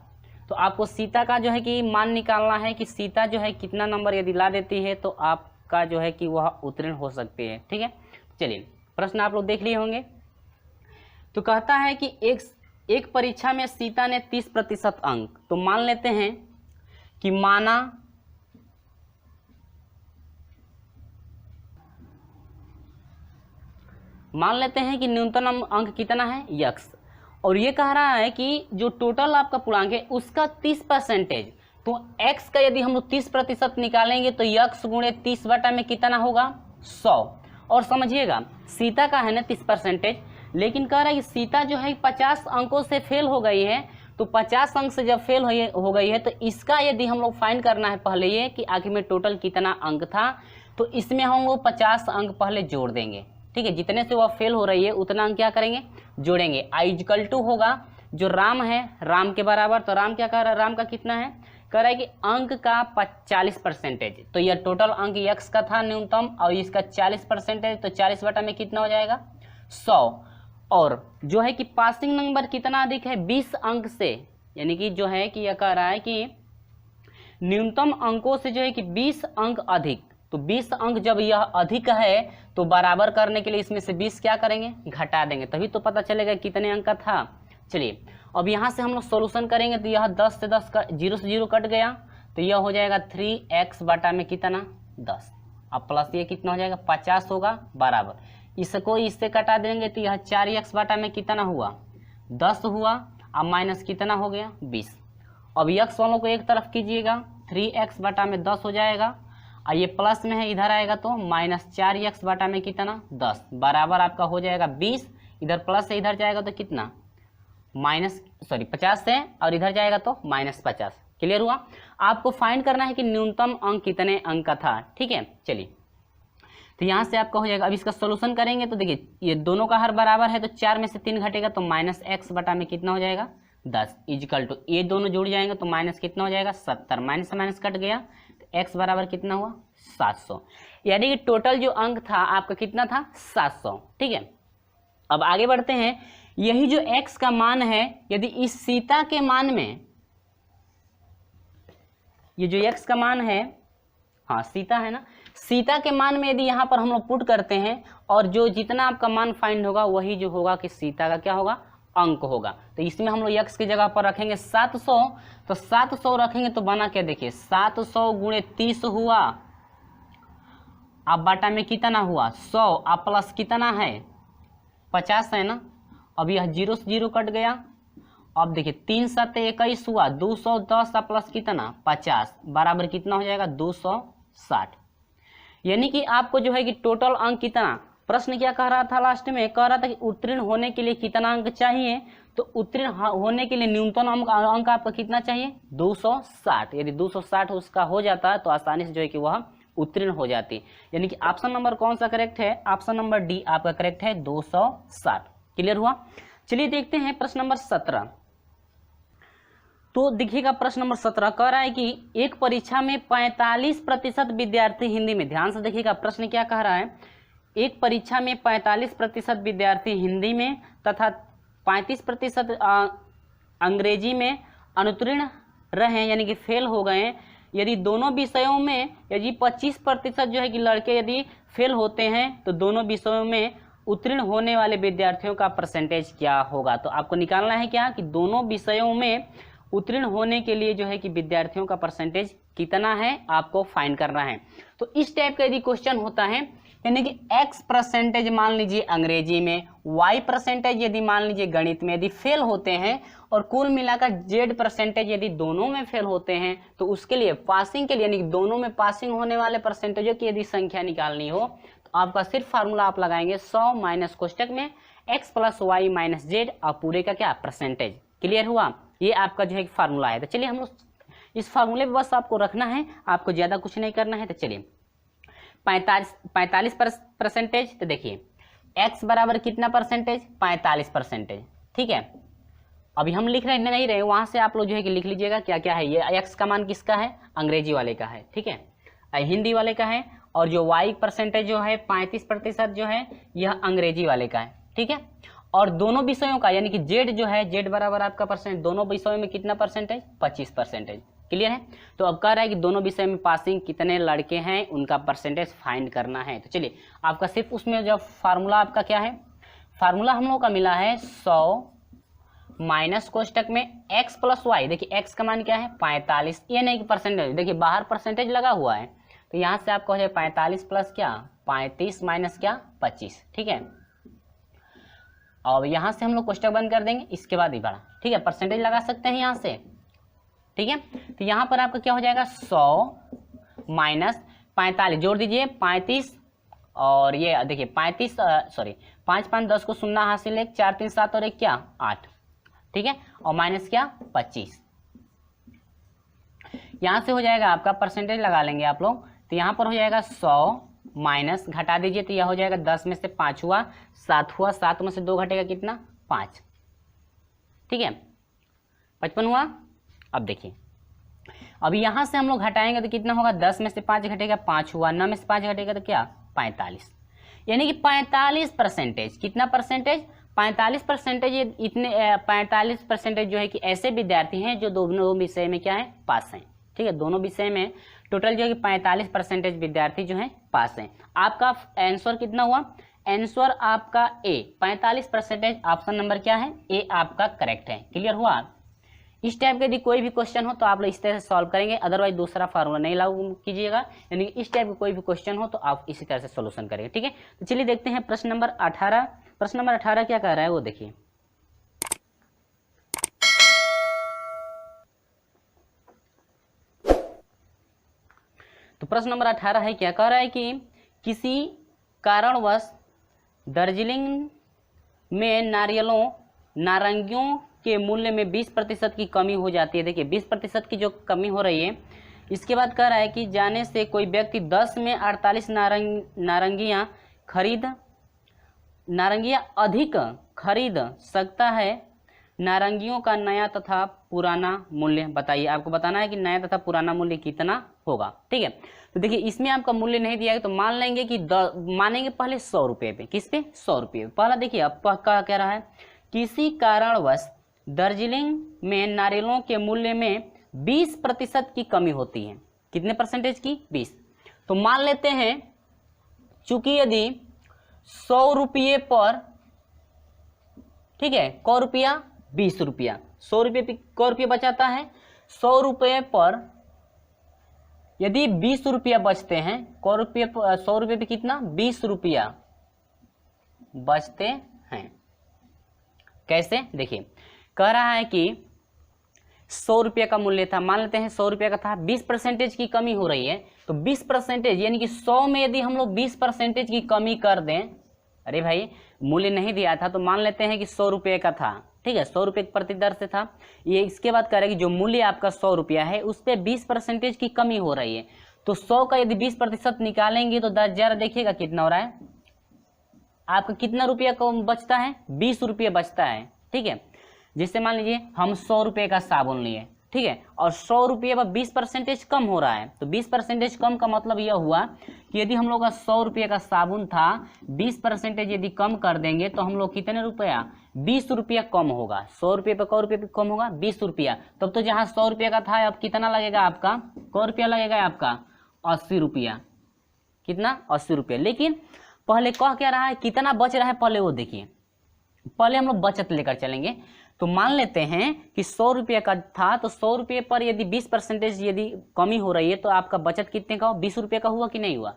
तो आपको सीता का जो है कि मान निकालना है कि सीता जो है कितना नंबर यदि ला देती है तो आपका जो है कि वह उत्तीर्ण हो सकती है। ठीक है, चलिए प्रश्न आप लोग देख लिए होंगे। तो कहता है कि एक परीक्षा में सीता ने 30% अंक, तो मान लेते हैं कि मान लेते हैं कि न्यूनतम अंक कितना है? यक्स। और ये कह रहा है कि जो टोटल आपका पूर्णांक है उसका 30%, तो x का यदि हम लोग 30% निकालेंगे तो यक्स गुणे 30 बटा में कितना होगा? 100। और समझिएगा सीता का है ना 30%, लेकिन कह रहा है कि सीता जो है 50 अंकों से फेल हो गई है, तो 50 अंक से जब फेल हो गई है तो इसका यदि हम लोग फाइंड करना है पहले ये कि आखिर में टोटल कितना अंक था, तो इसमें हम लोग 50 अंक पहले जोड़ देंगे। ठीक है, जितने से वह फेल हो रही है उतना अंक क्या करेंगे? जोड़ेंगे। i= होगा जो राम है, राम के बराबर, तो राम क्या कह रहा है? राम का कितना है? कह रहा है कि अंक का 40%, तो यह टोटल अंक यक्स का था न्यूनतम और इसका 40%, तो 40 बटा में कितना हो जाएगा? 100। और जो है कि पासिंग नंबर कितना अधिक है? 20 अंक से, यानी कि जो है कि यह कह रहा है कि न्यूनतम अंकों से जो है कि 20 अंक अधिक, तो 20 अंक जब यह अधिक है तो बराबर करने के लिए इसमें से 20 क्या करेंगे? घटा देंगे, तभी तो पता चलेगा कितने अंक का था। चलिए अब यहाँ से हम लोग सॉल्यूशन करेंगे तो यह 10 से 10 का 0 से 0 कट गया, तो यह हो जाएगा 3x बटा में कितना? 10। अब प्लस ये कितना हो जाएगा? 50 होगा बराबर, इसको इससे कटा देंगे तो यह 4x बटा में कितना हुआ? 10 हुआ। अब माइनस कितना हो गया? 20। अब x वालों को एक तरफ कीजिएगा, 3x बटा में 10 हो जाएगा, और ये प्लस में है इधर आएगा तो -4x बटा में कितना? 10 बराबर आपका हो जाएगा 20। इधर प्लस से इधर जाएगा तो कितना? 50 से, और इधर जाएगा तो -50। क्लियर हुआ? आपको फाइंड करना है कि न्यूनतम अंक कितने अंक का था। ठीक है, चलिए तो यहाँ से आपका हो जाएगा। अब इसका सोल्यूशन करेंगे तो देखिए ये दोनों का हर बराबर है, तो 4 में से 3 घटेगा तो -x बटा में कितना हो जाएगा? 10 = ये दोनों जुड़ जाएंगे तो माइनस कितना हो जाएगा? 70। माइनस माइनस कट गया, x बराबर कितना हुआ? 700। यानी कि टोटल जो अंक था आपका कितना था? 700। ठीक है, अब आगे बढ़ते हैं। यही जो x का मान है, यदि इस सीता के मान में, ये जो x का मान है, हाँ सीता है ना, सीता के मान में यदि यहाँ पर हम लोग पुट करते हैं और जो जितना आपका मान फाइंड होगा वही जो होगा कि सीता का क्या होगा? अंक होगा। तो इसमें हम लोग x की जगह पर रखेंगे 700, तो 700 रखेंगे तो बना क्या? देखिए 700 गुणे 30 हुआ, अब बटा में कितना हुआ? 100। अब प्लस कितना है? 50 है ना। अब यह 0 से 0 कट गया। अब देखिए 3 7 21 हुआ, 210 प्लस कितना? 50 बराबर कितना हो जाएगा? 260। यानी कि आपको जो है कि टोटल अंक कितना, प्रश्न क्या कह रहा था लास्ट में? कह रहा था कि उत्तीर्ण होने के लिए कितना अंक चाहिए, तो उत्तीर्ण होने के लिए न्यूनतम अंक आपका कितना चाहिए? 260। यदि 260 उसका हो जाता है तो आसानी से जो है कि वह उत्तीर्ण हो जाती। यानी कि ऑप्शन नंबर कौन सा करेक्ट है? ऑप्शन नंबर डी आपका करेक्ट है, 260। क्लियर हुआ? चलिए देखते हैं प्रश्न नंबर 17। तो देखिएगा प्रश्न नंबर 17 कह रहा है कि एक परीक्षा में 45% विद्यार्थी हिंदी में, ध्यान से देखिएगा प्रश्न क्या कह रहा है। एक परीक्षा में 45% विद्यार्थी हिंदी में तथा 35% अंग्रेजी में अनुत्तीर्ण रहे, यानी कि फेल हो गए। यदि दोनों विषयों में यदि 25% जो है कि लड़के यदि फेल होते हैं तो दोनों विषयों में उत्तीर्ण होने वाले विद्यार्थियों का परसेंटेज क्या होगा। तो आपको निकालना है क्या कि दोनों विषयों में उत्तीर्ण होने के लिए जो है कि विद्यार्थियों का परसेंटेज कितना है आपको फाइंड करना है। तो इस टाइप का यदि क्वेश्चन होता है, यानी कि x% मान लीजिए अंग्रेजी में, y% यदि मान लीजिए गणित में, यदि फेल होते हैं और कुल मिलाकर z% यदि दोनों में फेल होते हैं, तो उसके लिए पासिंग के लिए, यानी कि दोनों में पासिंग होने वाले परसेंटेजों की यदि संख्या निकालनी हो तो आपका सिर्फ फार्मूला आप लगाएंगे 100 माइनस कोष्टक में x + y - z और पूरे का क्या? परसेंटेज। क्लियर हुआ? ये आपका जो है फार्मूला है। तो चलिए हम लोग इस फार्मूले में बस आपको रखना है, आपको ज़्यादा कुछ नहीं करना है। तो चलिए 45%, तो देखिए x बराबर कितना परसेंटेज, 45%, ठीक है। अभी हम लिख रहे नहीं रहे, वहाँ से आप लोग जो है कि लिख लीजिएगा क्या क्या है। ये x का मान किसका है, अंग्रेजी वाले का है, ठीक है, हिंदी वाले का है। और जो y परसेंटेज जो है 35% जो है यह अंग्रेजी वाले का है, ठीक है। और दोनों विषयों का यानी कि z जो है, z बराबर आपका परसेंट, दोनों विषयों में कितना परसेंटेज, 25%। क्लियर है। तो अब कह रहा है कि दोनों विषय में पासिंग कितने लड़के हैं, उनका परसेंटेज फाइंड करना है। तो चलिए आपका सिर्फ उसमें जो फार्मूला आपका क्या है, फार्मूला हम लोग का मिला है 100 माइनस कोष्टक में x प्लस वाई। देखिए x का मान क्या है 45, ये नहीं कि परसेंटेज, देखिए बाहर परसेंटेज लगा हुआ है, तो यहाँ से आपका हो जाए 45 प्लस क्या 35 माइनस क्या 25, ठीक है। और यहाँ से हम लोग कोष्टक बंद कर देंगे, इसके बाद ही बड़ा, ठीक है, परसेंटेज लगा सकते हैं यहाँ से, ठीक है। तो यहाँ पर आपका क्या हो जाएगा 100 माइनस 45, जोड़ दीजिए 35, और ये देखिए 35 सॉरी 5 5 10 को शून्य हासिल, 1 4 3 7 और 1 क्या 8, ठीक है, और माइनस क्या 25। यहाँ से हो जाएगा आपका परसेंटेज लगा लेंगे आप लोग, तो यहाँ पर हो जाएगा 100 माइनस घटा दीजिए, तो यह हो जाएगा 10 में से 5 हुआ 7 हुआ, 7 में से 2 घटेगा कितना 5, ठीक है, 55 हुआ। अब देखिए अभी यहाँ से हम लोग घटाएंगे तो कितना होगा, 10 में से 5 घटेगा 5 हुआ, 9 में से 5 घटेगा तो क्या 45, यानी कि 45%, कितना परसेंटेज 45%। ये इतने 45% जो है कि ऐसे विद्यार्थी हैं जो दोनों विषय में क्या है पास हैं, ठीक है, दोनों विषय में टोटल जो है कि 45% विद्यार्थी जो है पास हैं। आपका आंसर कितना हुआ, आंसर आपका ए 45%, ऑप्शन नंबर क्या है ए आपका करेक्ट है। क्लियर हुआ। इस टाइप का यदि कोई भी क्वेश्चन हो तो आप लोग इस तरह से सॉल्व करेंगे, अदरवाइज दूसरा फार्मूला नहीं लागू कीजिएगा, यानी कि इस टाइप का कोई भी क्वेश्चन हो तो आप इसी तरह से सोल्यूशन करेंगे, ठीक है। तो चलिए देखते हैं प्रश्न नंबर 18। प्रश्न नंबर 18 क्या कह रहा है वो देखिए। तो प्रश्न नंबर 18 है, क्या कह रहा है कि किसी कारणवश दार्जिलिंग में नारंगियों के मूल्य में 20% की कमी हो जाती है। देखिए 20% की जो कमी हो रही है, इसके बाद कह रहा है कि जाने से कोई व्यक्ति 10 में 48 नारंगियां अधिक खरीद सकता है। नारंगियों का नया तथा पुराना मूल्य बताइए। आपको बताना है कि नया तथा पुराना मूल्य कितना होगा, ठीक है। तो देखिए इसमें आपका मूल्य नहीं दिया है तो मान लेंगे कि मानेंगे पहले 100 रुपये पे, किस पे 100 रुपये पे। पहला देखिए अब क्या कह रहा है, किसी कारणवश दार्जिलिंग में नारियलों के मूल्य में 20% की कमी होती है। कितने परसेंटेज की 20। तो मान लेते हैं चूंकि यदि 100 रुपये पर, ठीक है, क रुपया 20 रुपया, 100 रुपये पे क रुपया बचाता है, 100 रुपये पर यदि 20 रुपया बचते हैं, क रुपये 100 रुपये पे कितना 20 रुपया बचते हैं। कैसे देखिए, कह रहा है कि 100 रुपये का मूल्य था, मान लेते हैं 100 रुपये का था, 20% की कमी हो रही है, तो 20% यानी कि 100 में यदि हम लोग 20% की कमी कर दें, अरे भाई मूल्य नहीं दिया था तो मान लेते हैं कि 100 रुपये का था, ठीक है, 100 रुपये प्रति दर से था ये। इसके बाद कह रहा है कि जो मूल्य आपका 100 रुपया है उस पर 20% की कमी हो रही है, तो 100 का यदि 20% निकालेंगे तो 10,000 देखिएगा कितना हो रहा है, आपका कितना रुपया को बचता है 20 रुपये बचता है, ठीक है। जिससे मान लीजिए हम 100 रुपये का साबुन लिए, ठीक है, और 100 रुपये पर 20% कम हो रहा है, तो 20% कम का मतलब यह हुआ कि यदि हम लोग का 100 रुपये का साबुन था, 20% यदि कम कर देंगे तो हम लोग कितने रुपया 20 रुपया कम होगा। 100 रुपये पर क रुपये कम होगा 20 रुपया, तब तो जहाँ 100 रुपये का था अब कितना लगेगा आपका, क रुपया लगेगा आपका 80 रुपया, कितना 80 रुपये। लेकिन पहले कह क्या रहा है, कितना बच रहा है पहले वो देखिए, पहले हम लोग बचत लेकर चलेंगे। तो मान लेते हैं कि 100 रुपये का था, तो 100 रुपये पर यदि 20% यदि कमी हो रही है तो आपका बचत कितने का हो 20 रुपये का हुआ कि नहीं हुआ।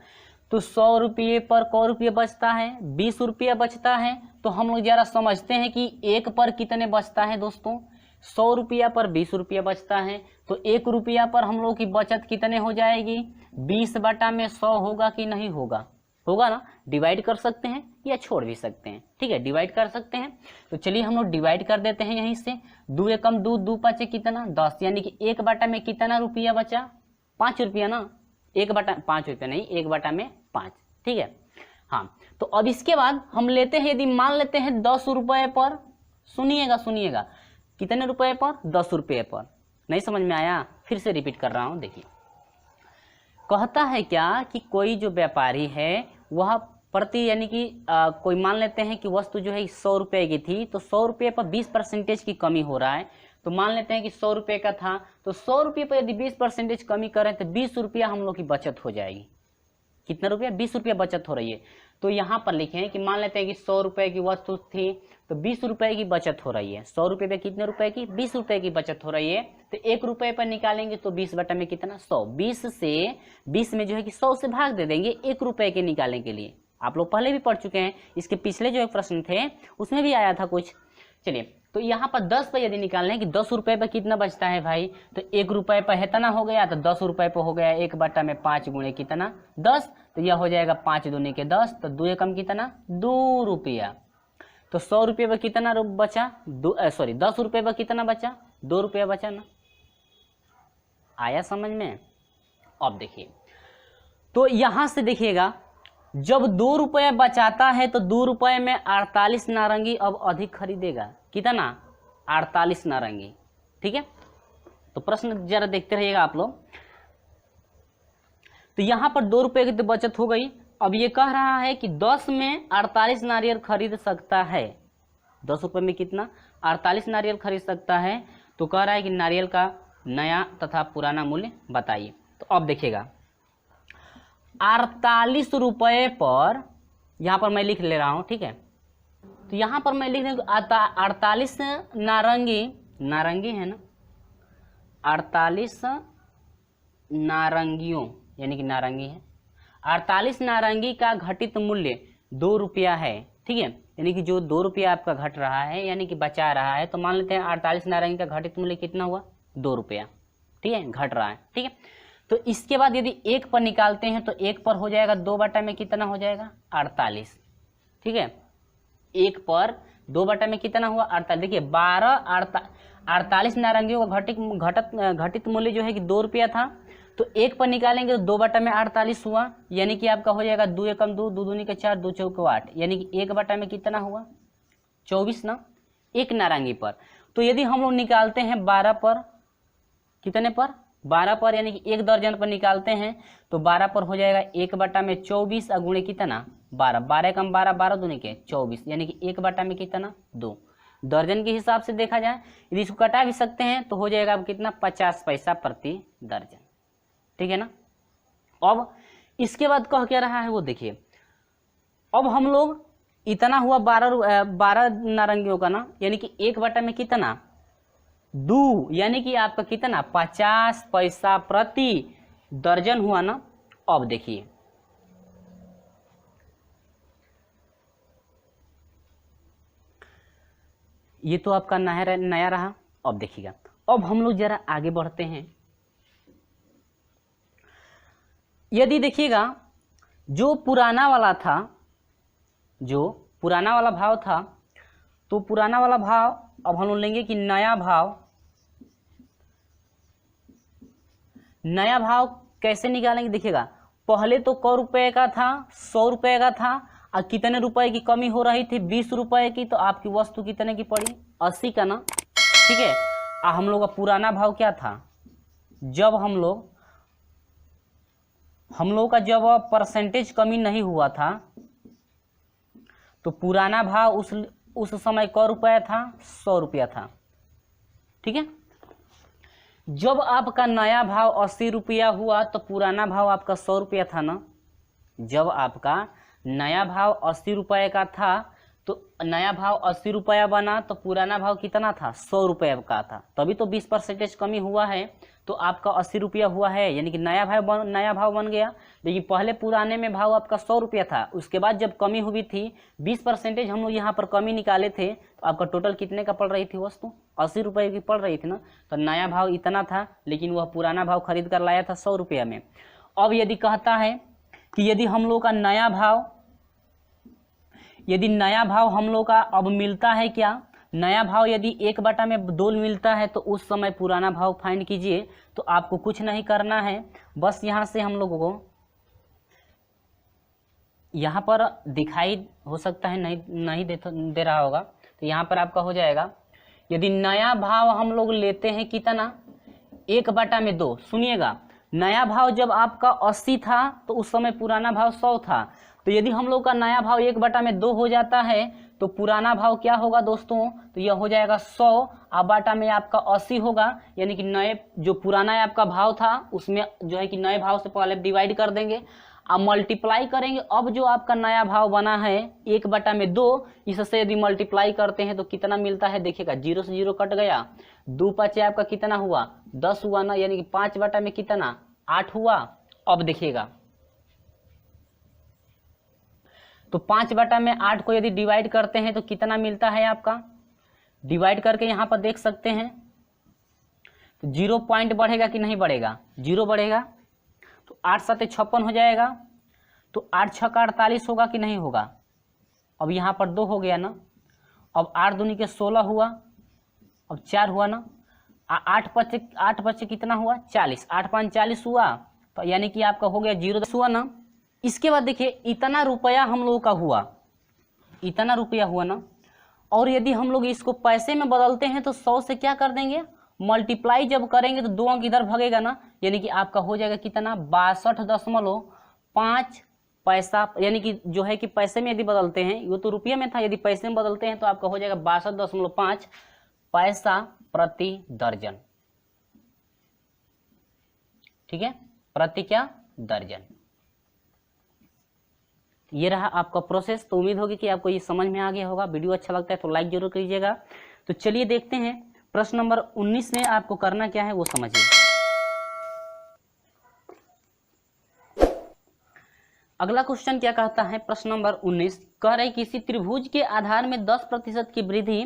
तो 100 रुपये पर क रुपये बचता है 20 रुपये बचता है, तो हम लोग जरा समझते हैं कि एक पर कितने बचता है दोस्तों, 100 रुपया पर 20 रुपया बचता है, तो 1 रुपया पर हम लोग की बचत कितने हो जाएगी 20 बटा में 100 होगा कि नहीं होगा, होगा ना, डिवाइड कर सकते हैं या छोड़ भी सकते हैं। ठीक है, डिवाइड कर सकते हैं, तो चलिए हम लोग डिवाइड कर देते हैं यहीं से। 2 एकम 2, 2 पाँचे कितना 10, यानी कि 1 बटा में कितना रुपया बचा, 5 रुपया ना, 1 बटा 5 रुपया नहीं, 1 बटा में 5। ठीक है, हाँ। तो अब इसके बाद हम लेते हैं, यदि मान लेते हैं 10 रुपये पर, सुनिएगा कितने रुपये पर, 10 रुपये पर। नहीं समझ में आया, फिर से रिपीट कर रहा हूँ, देखिए। कहता है क्या कि कोई जो व्यापारी है वह प्रति, यानी कि कोई मान लेते हैं कि वस्तु जो है 100 रुपये की थी, तो 100 रुपये पर 20% की कमी हो रहा है। तो मान लेते हैं कि 100 रुपये का था, तो 100 रुपये पर यदि 20% कमी करें तो 20 रुपया हम लोग की बचत हो जाएगी। कितना रुपया, 20 रुपया बचत हो रही है। तो यहाँ पर लिखें कि मान लेते हैं कि 100 रुपये की वस्तु थी, तो 20 रुपये की बचत हो रही है। 100 रुपये पे कितने रुपए की, 20 रुपये की बचत हो रही है। तो 1 रुपये पर निकालेंगे तो 20 बटा में कितना, 100। 20 में जो है कि 100 से भाग दे देंगे 1 रुपये के निकालने के लिए। आप लोग पहले भी पढ़ चुके हैं, इसके पिछले जो एक प्रश्न थे उसमें भी आया था कुछ। चलिए, तो यहाँ पर 10 पर यदि निकालना है कि 10 रुपये पर कितना बचता है भाई, तो 1 रुपये पर इतना हो गया, तो 10 रुपये पर हो गया 1 बटा में 5 गुणे कितना 10, तो यह हो जाएगा 5 दूनी के 10, तो 2 एकम कितना 2 रुपया। तो 100 रुपये पर कितना बचा, 10 रुपये पर कितना बचा, 2 रुपया बचा ना। आया समझ में। अब देखिए, तो यहां से देखिएगा, जब 2 रुपये बचाता है तो 2 रुपये में 48 नारंगी अब अधिक खरीदेगा। कितना, 48 नारंगी। ठीक है, तो प्रश्न जरा देखते रहिएगा आप लोग। तो यहां पर 2 रुपये की तो बचत हो गई। अब ये कह रहा है कि 10 में 48 नारियल खरीद सकता है। 10 रुपये में कितना, 48 नारियल खरीद सकता है। तो कह रहा है कि नारियल का नया तथा पुराना मूल्य बताइए। तो अब देखिएगा, 48 रुपये पर, यहाँ पर मैं लिख ले रहा हूँ। ठीक है, तो यहाँ पर मैं लिख रहा हूँ 48 नारंगी है ना, 48 नारंगियों, यानी कि नारंगी है। 48 नारंगी का घटित मूल्य 2 रुपया है। ठीक है, यानी कि जो 2 रुपया आपका घट रहा है, यानी कि बचा रहा है, तो मान लेते हैं 48 नारंगी का घटित मूल्य कितना हुआ, 2 रुपया। ठीक है, घट रहा है। ठीक है, तो इसके बाद यदि 1 पर निकालते हैं तो 1 पर हो जाएगा 2 बटा में कितना हो जाएगा, 48। ठीक है, 1 पर 2 बटा में कितना हुआ, 48। देखिए 48 नारंगियों का घटित मूल्य जो है कि 2 रुपया था, तो 1 पर निकालेंगे तो 2 बटा में 48 हुआ, यानी कि आपका हो जाएगा 2 एकम 2, 2 दूनी के 4, 2 चौके 8, यानी कि 1 बटा में कितना हुआ, 24 ना, 1 नारंगी पर। तो यदि हम लोग निकालते हैं 12 पर, कितने पर, 12 पर, यानी कि 1 दर्जन पर निकालते हैं तो 12 पर हो जाएगा 1 बटा में 24 गुणे कितना 12, 12 एकम 12, 12 दूनी के 24, यानी कि 1 बटा में कितना 2। दर्जन के हिसाब से देखा जाए, यदि इसको कटा भी सकते हैं तो हो जाएगा अब कितना 50 पैसा प्रति दर्जन। ठीक है ना। अब इसके बाद कह क्या रहा है वो देखिए, अब हम लोग इतना हुआ 12 नारंगियों का ना, यानी कि 1 बटा में कितना 2, यानी कि आपका कितना 50 पैसा प्रति दर्जन हुआ ना। अब देखिए, ये तो आपका नया रहा। अब देखिएगा, अब हम लोग जरा आगे बढ़ते हैं। यदि देखिएगा जो पुराना वाला था, जो पुराना वाला भाव था, तो पुराना वाला भाव अब हम लोग लेंगे कि नया भाव कैसे निकालेंगे। देखिएगा पहले तो क रुपए का था, 100 रुपए का था, और कितने रुपए की कमी हो रही थी 20 रुपए की, तो आपकी वस्तु कितने की पड़ी 80 का ना। ठीक है, हम लोग का पुराना भाव क्या था, जब हम लोग का जब परसेंटेज कमी नहीं हुआ था, तो पुराना भाव उस समय क रुपया था 100 रुपया था। ठीक है, जब आपका नया भाव 80 रुपया हुआ तो पुराना भाव आपका 100 रुपया था ना। जब आपका नया भाव 80 रुपये का था तो नया भाव 80 रुपया बना, तो पुराना भाव कितना था 100 रुपये का था, तभी तो 20% कमी हुआ है, तो आपका 80 रुपया हुआ है, यानी कि नया भाव बन गया। लेकिन पहले पुराने में भाव आपका 100 रुपया था, उसके बाद जब कमी हुई थी 20% हम लोग यहाँ पर कमी निकाले थे, तो आपका टोटल कितने का पड़ रही थी वस्तु 80 रुपये की पड़ रही थी ना। तो नया भाव इतना था, लेकिन वह पुराना भाव खरीद कर लाया था 100 रुपया में। अब यदि कहता है कि यदि हम लोग का नया भाव, यदि नया भाव हम लोग का अब मिलता है क्या, नया भाव यदि 1/2 मिलता है तो उस समय पुराना भाव फाइंड कीजिए। तो आपको कुछ नहीं करना है, बस यहाँ से हम लोगों को यहाँ पर दिखाई हो सकता है नहीं दे रहा होगा, तो यहाँ पर आपका हो जाएगा, यदि नया भाव हम लोग लेते हैं कितना 1/2। सुनिएगा, नया भाव जब आपका 80 था तो उस समय पुराना भाव 100 था। तो यदि हम लोग का नया भाव 1/2 हो जाता है तो पुराना भाव क्या होगा दोस्तों, तो यह हो जाएगा 100 और बाटा में आपका 80 होगा। यानी कि नए जो पुराना आपका भाव था उसमें जो है कि नए भाव से पहले डिवाइड कर देंगे, अब मल्टीप्लाई करेंगे। अब जो आपका नया भाव बना है 1/2, इससे यदि मल्टीप्लाई करते हैं तो कितना मिलता है देखिएगा, 0 से 0 कट गया, 2 5 आपका कितना हुआ 10 हुआ ना, यानी कि 5 में कितना 8 हुआ। अब देखिएगा तो 5/8 को यदि डिवाइड करते हैं तो कितना मिलता है आपका, डिवाइड करके यहाँ पर देख सकते हैं तो 0 पॉइंट बढ़ेगा कि नहीं बढ़ेगा, 0 बढ़ेगा। तो 8 7 56 हो जाएगा, तो 8 6 48 होगा कि नहीं होगा। अब यहाँ पर 2 हो गया ना, अब 8 दूनी के 16 हुआ, अब 4 हुआ ना, 8 5 कितना हुआ 40, 8 5 40 हुआ, तो यानी कि आपका हो गया 0 हुआ ना। इसके बाद देखिए इतना रुपया हम लोगों का हुआ, इतना रुपया हुआ ना, और यदि हम लोग इसको पैसे में बदलते हैं तो 100 से क्या कर देंगे मल्टीप्लाई जब करेंगे तो 2 अंक इधर भगेगा ना, यानी कि आपका हो जाएगा कितना 62.5 पैसा। यानी कि जो है कि पैसे में यदि बदलते हैं, ये तो रुपये में था, यदि पैसे में बदलते हैं तो आपका हो जाएगा 62.5 पैसा प्रति दर्जन। ठीक है, प्रति क्या दर्जन। ये रहा आपका प्रोसेस। तो उम्मीद होगी कि आपको ये समझ में आ गया होगा। वीडियो अच्छा लगता है तो लाइक जरूर कीजिएगा। तो चलिए देखते हैं प्रश्न नंबर 19 में आपको करना क्या है वो समझिए। अगला क्वेश्चन क्या कहता है, प्रश्न नंबर 19 कह रहे किसी त्रिभुज के आधार में 10% की वृद्धि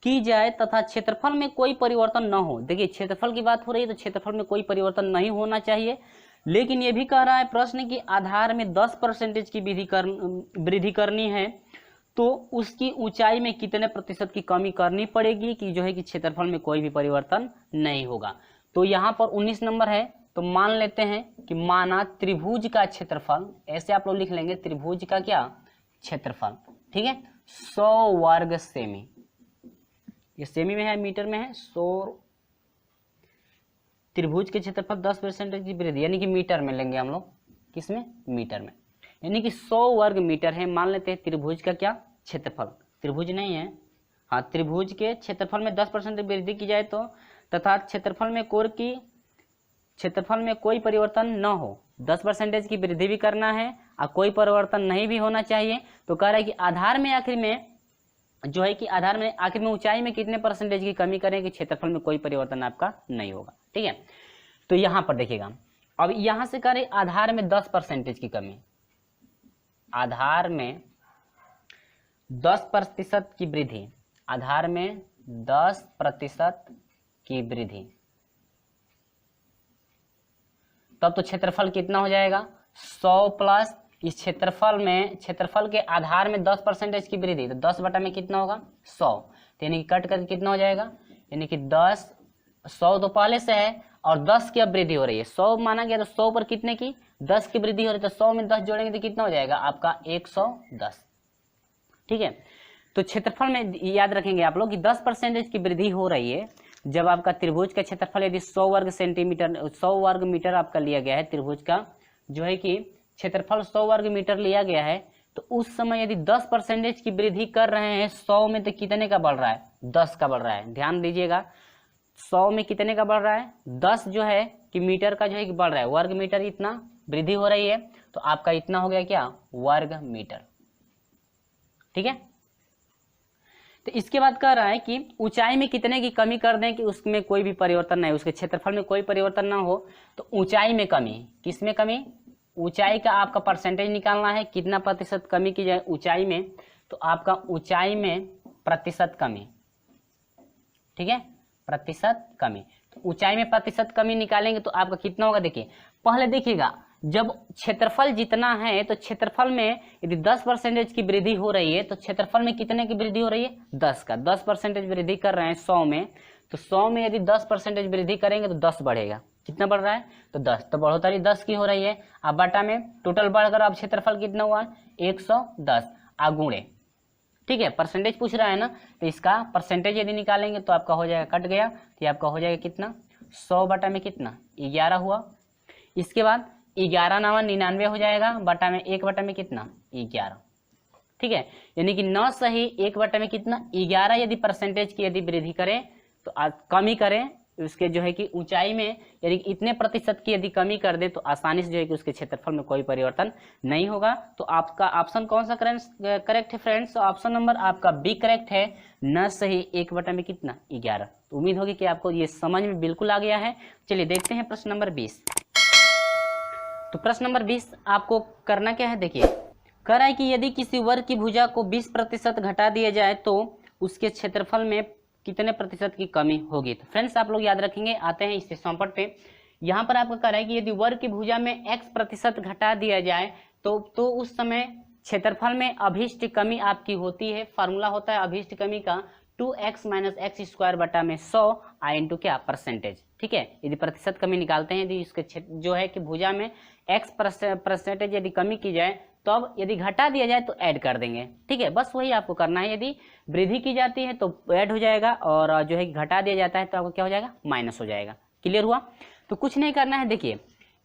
की जाए तथा क्षेत्रफल में कोई परिवर्तन न हो। देखिए क्षेत्रफल की बात हो रही है तो क्षेत्रफल में कोई परिवर्तन नहीं होना चाहिए, लेकिन ये भी कह रहा है प्रश्न की आधार में 10% की वृद्धि करनी है तो उसकी ऊंचाई में कितने प्रतिशत की कमी करनी पड़ेगी कि जो है कि क्षेत्रफल में कोई भी परिवर्तन नहीं होगा। तो यहाँ पर 19 नंबर है, तो मान लेते हैं कि माना त्रिभुज का क्षेत्रफल, ऐसे आप लोग लिख लेंगे त्रिभुज का क्या क्षेत्रफल, ठीक है 100 वर्ग सेमी, ये सेमी में है मीटर में है, 100 त्रिभुज के क्षेत्रफल 10% की वृद्धि, यानी कि मीटर में लेंगे हम लोग, किसमें मीटर में, यानी कि 100 वर्ग मीटर है। मान लेते हैं त्रिभुज का क्या क्षेत्रफल, त्रिभुज नहीं है हाँ, त्रिभुज के क्षेत्रफल में 10% वृद्धि की जाए तो तथा क्षेत्रफल में कोई परिवर्तन न हो, 10% की वृद्धि भी करना है और कोई परिवर्तन नहीं भी होना चाहिए। तो कह रहा है कि आधार में आखिर में जो है कि आधार में आखिर में ऊंचाई में कितने % की कमी करें कि क्षेत्रफल में कोई परिवर्तन आपका नहीं होगा। ठीक है, तो यहां पर देखिएगा अब यहां से करें आधार में 10% की कमी, आधार में 10% की वृद्धि, आधार में 10% की वृद्धि, तब तो क्षेत्रफल कितना हो जाएगा 100 प्लस इस क्षेत्रफल के आधार में 10% की वृद्धि, तो 10 में कितना होगा 100, तो यानी कि कट करके कितना हो जाएगा, यानी कि 10 100 तो पहले से है और 10 की अब वृद्धि हो रही है, 100 माना गया तो 100 पर कितने की 10 की वृद्धि हो रही है, तो 100 में 10 जोड़ेंगे तो कितना हो जाएगा आपका 110। ठीक है, तो क्षेत्रफल में याद रखेंगे आप लोग कि 10% की वृद्धि हो रही है जब आपका त्रिभुज का क्षेत्रफल यदि 100 वर्ग मीटर आपका लिया गया है, त्रिभुज का जो है कि क्षेत्रफल 100 वर्ग मीटर लिया गया है, तो उस समय यदि 10% की वृद्धि कर रहे हैं 100 में, तो कितने का बढ़ रहा है 10 का बढ़ रहा है। ध्यान दीजिएगा 100 में कितने का बढ़ रहा है 10 जो है कि मीटर का जो है कि बढ़ रहा है, वर्ग मीटर इतना वृद्धि हो रही है, तो आपका इतना हो गया क्या वर्ग मीटर। ठीक है, तो इसके बाद कह रहा है कि ऊंचाई में कितने की कमी कर दें कि उसमें कोई भी परिवर्तन नहीं, उसके क्षेत्रफल में कोई परिवर्तन ना हो, तो ऊंचाई में कमी, किसमें कमी, ऊंचाई का आपका परसेंटेज निकालना है, कितना प्रतिशत कमी की जाए ऊंचाई में, तो आपका ऊंचाई में प्रतिशत कमी। ठीक है, प्रतिशत कमी, तो ऊंचाई में प्रतिशत कमी निकालेंगे तो आपका कितना होगा, देखिए पहले देखिएगा जब क्षेत्रफल जितना है तो क्षेत्रफल में यदि 10% की वृद्धि हो रही है तो क्षेत्रफल में कितने की वृद्धि हो रही है, 10 का। 10% वृद्धि कर रहे हैं 100 में, तो 100 में यदि 10% वृद्धि करेंगे तो 10 बढ़ेगा। कितना बढ़ रहा है, तो 10। तो बढ़ोतरी 10 की हो रही है। अब बटा में टोटल बढ़कर अब क्षेत्रफल कितना हुआ, 110 आगुणे, ठीक है। परसेंटेज पूछ रहा है ना, तो इसका परसेंटेज यदि निकालेंगे तो आपका हो जाएगा, कट गया तो आपका हो जाएगा कितना, 100 बटा में कितना, 11 हुआ। इसके बाद 11 नावा 99 हो जाएगा, बटा में 1 बटा में कितना, 11, ठीक है। यानी कि 9 सही 1 बटा में कितना, 11 यदि परसेंटेज की यदि वृद्धि करें तो कमी करें उसके जो है कि ऊंचाई में, यानी कि इतने प्रतिशत की यदि कमी कर दे तो आसानी से जो है कि उसके क्षेत्रफल में कोई परिवर्तन नहीं होगा। तो आपका ऑप्शन कौन सा करेक्ट है फ्रेंड्स, तो ऑप्शन नंबर आपका बी करेक्ट है, न सही 1 बटा में कितना, 11। तो उम्मीद होगी कि आपको ये समझ में बिल्कुल आ गया है। चलिए देखते हैं प्रश्न नंबर 20। तो प्रश्न नंबर 20 आपको करना क्या है, देखिए कह रहा है कि यदि किसी वर्ग की भुजा को 20% घटा दिया जाए तो उसके क्षेत्रफल में कितने प्रतिशत की कमी होगी। तो फ्रेंड्स आप लोग याद रखेंगे, आते हैं इस सौंपट पे। यहाँ पर आपको कह रहा है कि यदि वर्ग की भुजा में x% घटा दिया जाए तो उस समय क्षेत्रफल में अभिष्ट कमी आपकी होती है। फार्मूला होता है अभिष्ट कमी का 2x - x² बटा में 100 आई इंटू क्या, परसेंटेज, ठीक है। यदि प्रतिशत कमी निकालते हैं, यदि इसके जो है कि भुजा में x% यदि कमी की जाए तो अब यदि घटा दिया जाए तो ऐड कर देंगे, ठीक है। बस वही आपको करना है। यदि वृद्धि की जाती है तो ऐड हो जाएगा और जो है कि घटा दिया जाता है तो आपको क्या हो जाएगा, माइनस हो जाएगा। क्लियर हुआ। तो कुछ नहीं करना है, देखिए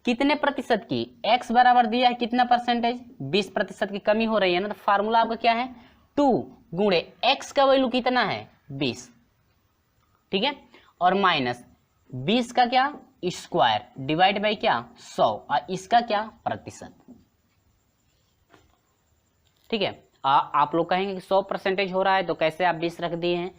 कितने प्रतिशत की, x बराबर दिया है कितना परसेंटेज, 20% की कमी हो रही है ना, तो फार्मूला आपका क्या है, 2 गुणे x का वैल्यू कितना है, 20, ठीक है, और माइनस 20 का क्या, स्क्वायर डिवाइड बाई क्या, 100, और इसका क्या, प्रतिशत, ठीक है। आप लोग कहेंगे कि 100% हो रहा है तो कैसे आप 20 रख दिए हैं,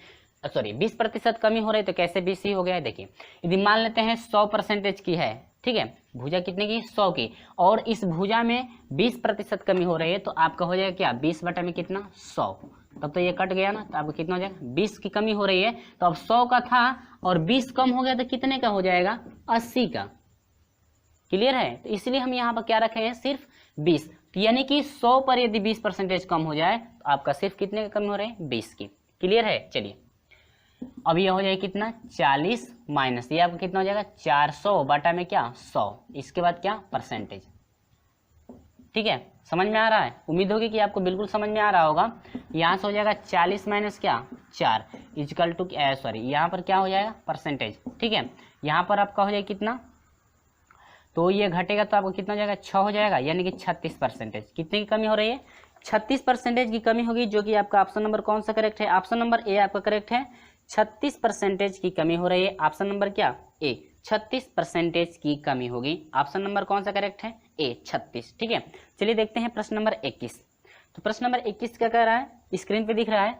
सॉरी 20% कमी हो रही है तो कैसे 20 ही हो गया है। देखिए यदि मान लेते हैं 100% की है, ठीक है, भुजा कितने की, 100 की, और इस भुजा में 20% कमी हो रही है तो आपका हो जाएगा क्या, 20 बटा में कितना, 100। तब तो ये कट गया ना, तो आपको कितना हो जाएगा, 20 की कमी हो रही है तो अब 100 का था और 20 कम हो गया तो कितने का हो जाएगा, 80 का। क्लियर है। तो इसलिए हम यहाँ पर क्या रखे हैं, सिर्फ 20, यानी कि 100 पर यदि 20% कम हो जाए तो आपका सिर्फ कितने का कमी हो रहे हैं, 20 की। क्लियर है। चलिए अब ये हो जाएगा कितना, 40 माइनस ये आपका कितना हो जाएगा, 400 बटा में क्या, 100, इसके बाद क्या, परसेंटेज, ठीक है। समझ में आ रहा है, उम्मीद होगी कि आपको बिल्कुल समझ में आ रहा होगा। यहाँ से हो जाएगा 40 माइनस क्या, 4 इक्वल टू सॉरी यहाँ पर क्या हो जाएगा, परसेंटेज, ठीक है। यहाँ पर आपका हो जाएगा कितना, तो ये घटेगा तो आपको कितना हो जाएगा, 6 हो जाएगा, यानी कि 36%। कितने की कमी हो रही है, 36% की कमी होगी, जो कि आपका ऑप्शन नंबर कौन सा करेक्ट है, ऑप्शन नंबर ए आपका करेक्ट है। 36% की कमी हो रही है, ऑप्शन नंबर क्या, ए, 36% की कमी होगी। ऑप्शन नंबर कौन सा करेक्ट है, ए, 36, ठीक है। चलिए देखते हैं प्रश्न नंबर 21। तो प्रश्न नंबर 21 क्या कह रहा है, स्क्रीन पे दिख रहा है,